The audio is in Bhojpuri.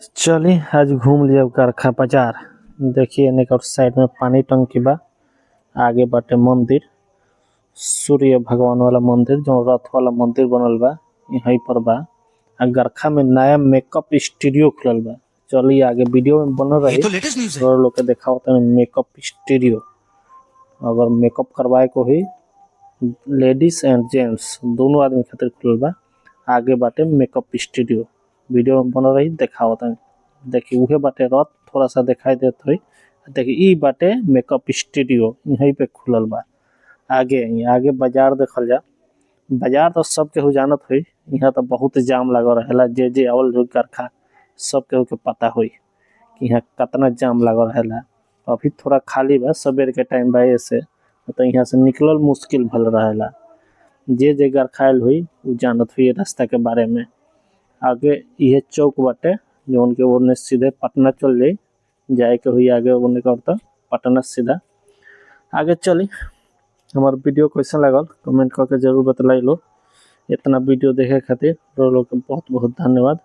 चली आज घूम लिया गरखा बाजार। देखिए निकट साइड में पानी टंकी बा, आगे बाटे मंदिर, सूर्य भगवान वाला मंदिर जो रथ वाला मंदिर बनल बा यहीं पर बा। गरखा में नया मेकअप स्टूडियो खुलल बा। चलिए आगे वीडियो में बनल रही तो लोग के देखा होता है मेकअप स्टूडियो। अगर मेकअप करवाए को ही लेडीज एंड जेंट्स दोनों आदमी खातिर खुलल बा। आगे बाटे मेकअप स्टूडियो, वीडियो में बनल रही देखा होता है। देखिए उहे बाटे रथ थोड़ा सा दिखाई देत हुई। देखिए ई बाटे मेकअप स्टूडियो यहीं पे खुलल बा। आगे बाजार देखल जा, बाजार तो सब केहू जानत हुई। यहाँ तो बहुत जाम लागल रहेला, जे आवल जो गरखा सब केहू के पता हुई कि यहाँ कितना जाम लागल रहेला। अभी थोड़ा खाली बा, सवेर के टाइम बा ऐसे तो यहाँ से निकलल मुश्किल भल रहेला। जे गरखाइल हुई उ जानत हुई रास्ता के बारे में। आगे यह चौक बाटे जो उनके ओरने सीधे पटना चल जाए के हुई। आगे उन्हें करता पटना सीधा आगे चली। हमार वीडियो कैसा लगल कमेंट करके जरूर बतलाई लो। इतना वीडियो देखे खातिर लोग के बहुत बहुत धन्यवाद।